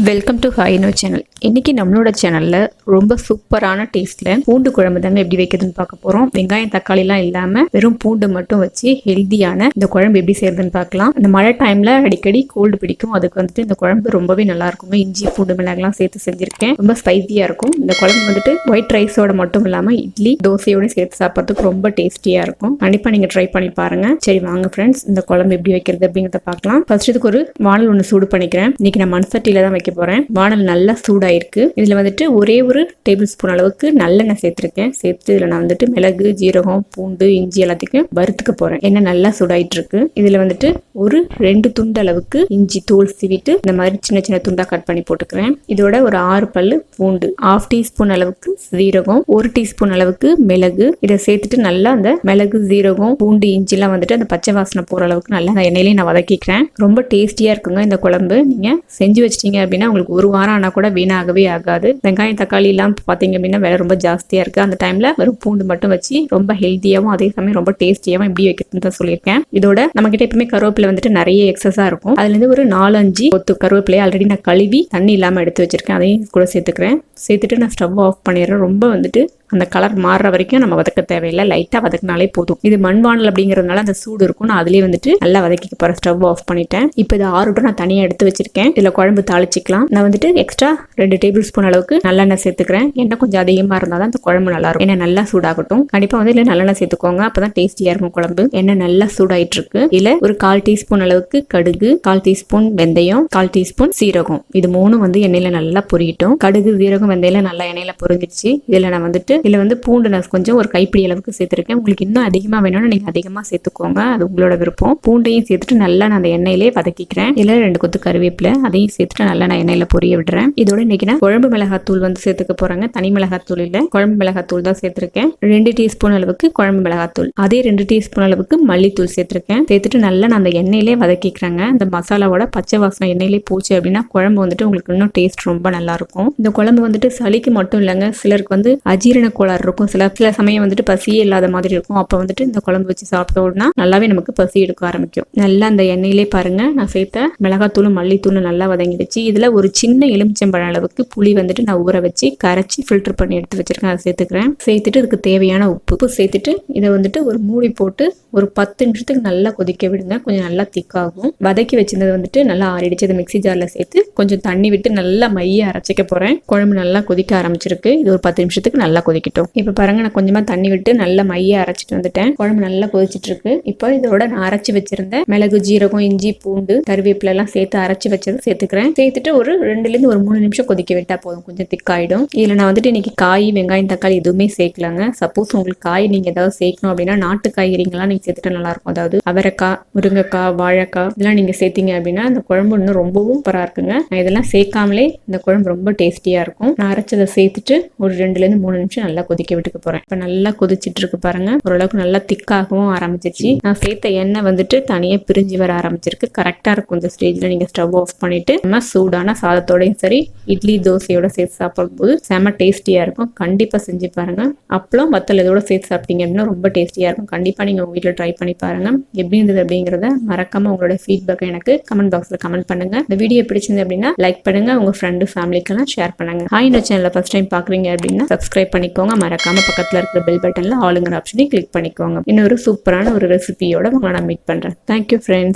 Welcome to Hi-Inno channel. இன்னைக்கு நம்மளோட சேனல்ல ரொம்ப சூப்பரான டேஸ்ட்ல பூண்டு குழம்பு தாங்க எப்படி வைக்கிறதுன்னு பார்க்க போறோம். வெங்காயம் தக்காளி எல்லாம் இல்லாம வெறும் பூண்டு மட்டும் வச்சு ஹெல்தியான இந்த குழம்பு எப்படி செய்யறதுன்னு பார்க்கலாம். இந்த மழை டைம்ல அடிக்கடி கோல்டு பிடிக்கும், அதுக்கு வந்துட்டு இந்த குழம்பு ரொம்பவே நல்லா இருக்குங்க. இஞ்சி பூண்டு மிளகாய்லாம் சேர்த்து செஞ்சிருக்கேன், ரொம்ப ஸ்பைசியா இருக்கும். இந்த குழம்பு வந்துட்டு ஒயிட் ரைஸோட மட்டும் இல்லாம இட்லி தோசையோட சேர்த்து சாப்பிட்றதுக்கு ரொம்ப டேஸ்டியா இருக்கும். கண்டிப்பா நீங்க ட்ரை பண்ணி பாருங்க. சரி வாங்க ஃப்ரெண்ட்ஸ், இந்த குழம்பு எப்படி வைக்கிறது அப்படிங்கிறத பார்க்கலாம். ஃபர்ஸ்ட் இதுக்கு ஒரு வானல் ஒன்று சூடு பண்ணிக்கிறேன். இன்னைக்கு நான் மண் சட்டியில தான் வைக்க போறேன். வானல் நல்லா சூடாயிருக்கு. இதுல வந்துட்டு ஒரே ஒரு டேபிள் ஸ்பூன் அளவுக்கு நல்லெண்ணெய் சேர்த்திருக்கேன். சேர்த்து இதுல நான் வந்துட்டு மிளகு, ஜீரகம், பூண்டு, இஞ்சி எல்லாத்தையும் வறுத்துக்க போறேன். எண்ணெய் நல்லா சூடாயிட்டு இருக்கு. இதுல வந்துட்டு ஒரு 2 துண்டு அளவுக்கு இஞ்சி தோல் சீவிட்டு இந்த மாதிரி சின்ன சின்ன துண்டா கட் பண்ணி போட்டுக்கிறேன். இதோட ஒரு 6 பல்லு பூண்டு, 1/2 டீஸ்பூன் அளவுக்கு ஜீரகம், 1 டீஸ்பூன் அளவுக்கு மிளகு, இதை சேர்த்துட்டு நல்லா அந்த மிளகு, ஜீரகம், பூண்டு, இஞ்சி எல்லாம் வந்துட்டு அந்த பச்சை வாசனை போற அளவுக்கு நல்லா அந்த எண்ணெயிலேயே நான் வதக்கிக்கிறேன். ரொம்ப டேஸ்டியா இருக்குங்க இந்த குழம்பு. நீங்க செஞ்சு வச்சிட்டீங்க அப்படின்னா உங்களுக்கு ஒரு வாரம் ஆனா கூட வீணாகவே ஆகாது. வெங்காயம் தக்காளி எல்லாம் பாத்தீங்க அப்படின்னா விலை ரொம்ப ஜாஸ்தியா இருக்கு. அந்த டைம்ல வெறும் பூண்டு மட்டும் வச்சு ரொம்ப ஹெல்த்தியாவும் அதே சமயம் ரொம்ப டேஸ்டியாவும் எப்படி வைக்கிறதுன்னு தான் சொல்லியிருக்கேன். இதோட நம்ம கிட்ட எப்பவுமே கருவேப்பிலை வந்துட்டு நிறைய எக்ஸஸா இருக்கும். அதுல இருந்து ஒரு 4-5 கொத்து கருவேப்பிலையை ஆல்ரெடி நான் கழுவி தண்ணி இல்லாம எடுத்து வச்சிருக்கேன். அதையும் கூட சேர்த்துக்கிறேன். சேர்த்துட்டு நான் ஸ்டவ் ஆஃப் பண்ணிடுறேன். ரொம்ப வந்துட்டு அந்த கலர் மாறுற வரைக்கும் நம்ம வதக்க தேவையில்லை, லைட்டா வதக்கினாலே போதும். இது மண்வானல் அப்படிங்கறதுனால அந்த சூடு இருக்கும். நான் அதுலயே வந்துட்டு நல்லா வதக்கிக்க போறேன். ஸ்டவ் ஆஃப் பண்ணிட்டேன். இப்போ இது ஆறுட்டும் நான் தனியா எடுத்து வச்சிருக்கேன். இதுல குழம்பு தாளிச்சிக்கலாம். நான் வந்துட்டு எக்ஸ்ட்ரா 2 டேபிள் ஸ்பூன் அளவுக்கு நல்லெண்ணெய் சேர்த்துக்கிறேன். எண்ணெய் கொஞ்சம் அதிகமா இருந்தாதான் அந்த குழம்பு நல்லா இருக்கும். எண்ணெய் நல்லா சூடாகட்டும். கண்டிப்பா வந்து இதுல நல்லெண்ணெய் சேர்த்துக்கோங்க, அப்பதான் டேஸ்டியா இருக்கும் குழம்பு. எண்ணெய் நல்லா சூடாயிட்டு இருக்கு. இதுல ஒரு 1/4 டீஸ்பூன் அளவுக்கு கடுகு, 1/4 டீஸ்பூன் வெந்தயம், 1/4 டீஸ்பூன் சீரகம், இது மூணும் வந்து எண்ணெயில நல்லா பொரியட்டும். கடுகு, சீரகம், வெந்தயம் நல்லா எண்ணெயில பொரிஞ்சிருச்சு. இதுல நான் வந்துட்டு இதுல வந்து பூண்டு நான் கொஞ்சம் ஒரு கைப்பிடி அளவுக்கு சேர்த்திருக்கேன். உங்களுக்கு இன்னும் அதிகமா வேணும்னா நீங்க அதிகமா சேர்த்துக்கோங்க, அது உங்களோட விருப்பம். பூண்டையும் சேர்த்துட்டு நல்லா நான் அந்த எண்ணெயிலே வதக்கிக்கிறேன். இதுல 2 கொத்து கருவேப்பிலை அதையும் சேர்த்துட்டு நல்லா நான் எண்ணெயில பொரிய விடுறேன். இதோட இன்னைக்கு நான் குழம்பு மிளகாத்தூள் வந்து சேர்த்துக்க போறாங்க. தனி மிளகாத்தூள் இல்ல, குழம்பு மிளகாத்தூள் தான் சேர்த்திருக்கேன். 2 டீஸ்பூன் அளவுக்கு குழம்பு மிளகாத்தூள், அதே 2 டீஸ்பூன் அளவுக்கு மல்லித்தூள் சேர்த்திருக்கேன். சேர்த்துட்டு நல்லா நான் அந்த எண்ணெயிலே வதக்கிக்கிறேங்க. இந்த மசாலாவோட பச்சை வாசனை எண்ணெயிலே போச்சு அப்படின்னா குழம்பு வந்துட்டு உங்களுக்கு இன்னும் டேஸ்ட் ரொம்ப நல்லா இருக்கும். இந்த குழம்பு வந்துட்டு சளிக்கு மட்டும் இல்லைங்க, சிலருக்கு வந்து அஜீரண கோளாறு இருக்கும். சில சமயம் வந்துட்டு பசியே இல்லாத மாதிரி இருக்கும். அப்ப வந்துட்டு இந்த குழம்பு வச்சு சாப்பிட்டோம்னா நல்லாவே நமக்கு பசி எடுக்க ஆரம்பிக்கும். நல்லா அந்த எண்ணெயிலே பாருங்க நான் சேர்த்த மிளகாத்தூளும் மல்லித்தூளும் நல்லா வதங்கிடுச்சு. இதுல ஒரு சின்ன எலுமிச்சம்பழம் அளவுக்கு புளி வந்துட்டு நான் ஊற வச்சு கரைச்சி ஃபில்டர் பண்ணி எடுத்து வச்சிருக்கேன். அதை சேர்த்துக்கிறேன். சேர்த்துட்டு இதுக்கு தேவையான உப்பு சேர்த்துட்டு இதை வந்துட்டு ஒரு மூடி போட்டு ஒரு 10 நிமிஷத்துக்கு நல்லா கொதிக்க விடுங்க. கொஞ்சம் நல்லா திக்காகும். வதக்கி வச்சிருந்தது வந்துட்டு நல்லா ஆறிடுச்சு. அதை மிக்ஸி ஜார்ல சேர்த்து கொஞ்சம் தண்ணி விட்டு நல்லா மைய அரைச்சிக்க போறேன். குழம்பு நல்லா கொதிக்க ஆரம்பிச்சிருக்கு. இது ஒரு 10 நிமிஷத்துக்கு நல்லா கொதிக்கட்டும். இப்ப பாருங்க நான் கொஞ்சமா தண்ணி விட்டு நல்லா மைய அரைச்சிட்டு வந்துட்டேன். குழம்பு நல்லா கொதிச்சிட்டு இருக்கு. இப்போ இதோட நான் அரைச்சி வச்சிருந்த மிளகு, ஜீரகம், இஞ்சி, பூண்டு, கருவேப்பிலை எல்லாம் சேர்த்து அரைச்சி வச்சது சேர்த்துக்கிறேன். சேர்த்துட்டு ஒரு 2ல இருந்து ஒரு 3 நிமிஷம் கொதிக்க விட்டா போதும், கொஞ்சம் திக்காயிடும். இதுல நான் வந்துட்டு இன்னைக்கு காய், வெங்காயம், தக்காளி எதுவுமே சேர்க்கலாங்க. சப்போஸ் உங்களுக்கு காய் நீங்க ஏதாவது சேர்க்கணும் அப்படின்னா நாட்டு காய்கறிங்கெல்லாம் நீங்க சேர்த்துட்டு நல்லா இருக்கும். அதாவது அவரைக்காய், முருங்கைக்காய், வாழைக்காய் இதெல்லாம் நீங்க சேர்த்தீங்க அப்படின்னா அந்த குழம்பு இன்னும் ரொம்பவும் சூப்பரா இருக்குங்க. நான் இதெல்லாம் சேர்க்காமலே இந்த குழம்பு ரொம்ப டேஸ்டியா இருக்கும். நான் அரைச்சதை சேர்த்துட்டு ஒரு 2ல இருந்து 3 நிமிஷம் நல்லா கொதிக்க விட்டுக்க போறேன். இப்ப நல்லா கொதிச்சிட்டு இருக்கு பாருங்க. ஓரளவுக்கு நல்லா திக்காகவும் ஆரம்பிச்சிருச்சு. நான் சேர்த்த எண்ணெய் வந்துட்டு தனியா பிரிஞ்சு வர ஆரம்பிச்சிருக்கு. கரெக்டா இருக்கும். இந்த ஸ்டேஜ்ல நீங்க ஸ்டவ் ஆஃப் பண்ணிட்டு நம்ம சூடான சாதத்தோடையும் சரி இட்லி தோசையோட சேர்த்து சாப்பிடும் போது செம டேஸ்டியா இருக்கும். கண்டிப்பா செஞ்சு பாருங்க. அப்பளம் வத்தல் இதோட சேர்த்து சாப்பிட்டீங்க அப்படின்னா ரொம்ப டேஸ்டியா இருக்கும். கண்டிப்பா நீங்க உங்க வீட்டுல ட்ரை பண்ணி பாருங்க. எப்படி இருந்தது அப்படிங்கறத மறக்காம உங்களோட ஃபீட்பேக் எனக்கு கமெண்ட் பாக்ஸ்ல கமெண்ட் பண்ணுங்க. இந்த வீடியோ பிடிச்சிருந்தது அப்படின்னா லைக் பண்ணுங்க, உங்க ஃப்ரெண்டு ஃபேமிலிக்கெல்லாம் ஷேர் பண்ணுங்க. Hi-Inno சேனலை ஃபர்ஸ்ட் டைம் பாக்குறீங்க அப்படின்னா சப்ஸ்கிரைப் பண்ணிக்கோங்க. மறக்காம பக்கத்துல இருக்கிற பெல் பட்டன்ல ஆளுங்கிற ஆப்ஷனை கிளிக் பண்ணிக்கோங்க. இன்னொரு சூப்பரான ஒரு ரெசிபியோட உங்களை நான் மீட் பண்றேன். Thank you friends.